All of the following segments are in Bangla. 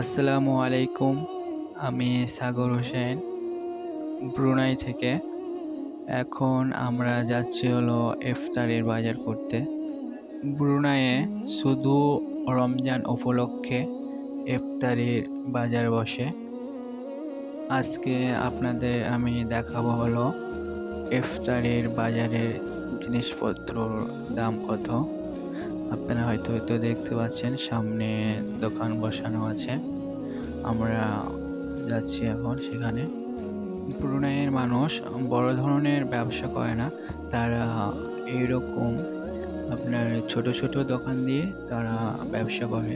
আসসালামু আলাইকুম। আমি সাগর হোসেন, ব্রুনাই থেকে। এখন আমরা যাচ্ছি হলো ইফতারের বাজার করতে। ব্রুনাইয়ে শুধু রমজান উপলক্ষে ইফতারের বাজার বসে। আজকে আপনাদের আমি দেখাবো হলো ইফতারের বাজারের জিনিসপত্রর দাম কত। আপনারা হয়তো দেখতে পাচ্ছেন সামনে দোকান বসানো আছে। আমরা যাচ্ছি এখন সেখানে। ব্রুনাইয়ের মানুষ বড় ধরনের ব্যবসা করে না, তারা এইরকম আপনার ছোট ছোট দোকান দিয়ে তারা ব্যবসা করে।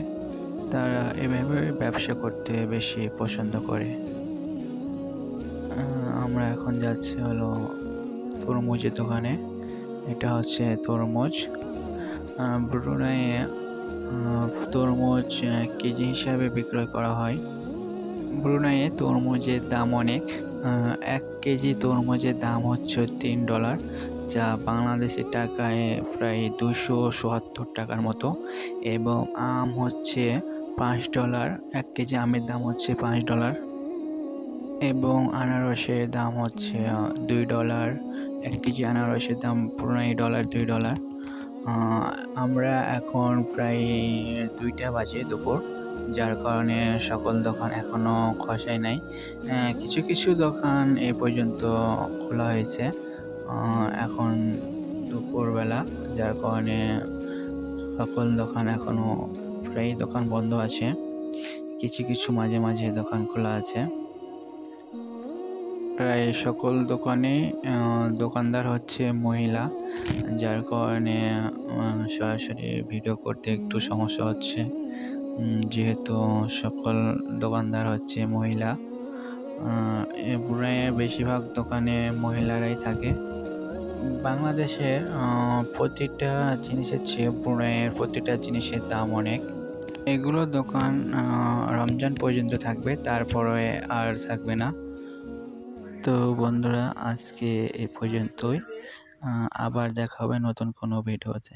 তারা এভাবে ব্যবসা করতে বেশি পছন্দ করে। আমরা এখন যাচ্ছি হলো তরমুজের দোকানে। এটা হচ্ছে তরমুজ। ব্রুনাইয়ে তরমুজ কেজি হিসাবে বিক্রয় করা হয়। ব্রুনাইয়ে তরমুজের দাম অনেক। 1 কেজি তরমুজের দাম হচ্ছে $3, যা বাংলাদেশি টাকায় প্রায় 270 টাকার মতো। এবং আম হচ্ছে $5। 1 কেজি আমের দাম হচ্ছে $5। এবং আনারসের দাম হচ্ছে $2। 1 কেজি আনারসের দাম ব্রুনাই ডলার $2। আমরা এখন প্রায় 2টা বাজে দুপুর, যার কারণে সকল দোকান এখনও খসায় নাই। কিছু কিছু দোকান এ পর্যন্ত খোলা হয়েছে। এখন দুপুরবেলা, যার কারণে সকল দোকান এখনও প্রায় দোকান বন্ধ আছে। কিছু কিছু মাঝে মাঝে দোকান খোলা আছে। প্রায় সকল দোকানে দোকানদার হচ্ছে মহিলা, যার কারণে সরাসরি ভিডিও করতে একটু সমস্যা হচ্ছে, যেহেতু সকল দোকানদার হচ্ছে মহিলা। ব্রুনাইয়ে বেশিরভাগ দোকানে মহিলারাই থাকে। বাংলাদেশের প্রতিটা জিনিসের চেয়ে ব্রুনাইয়ের প্রতিটা জিনিসের দাম অনেক। এগুলো দোকান রমজান পর্যন্ত থাকবে, তারপরে আর থাকবে না। তো বন্ধুরা, আজকে এ পর্যন্তই। আবার দেখা হবে নতুন কোনো ভিডিওতে।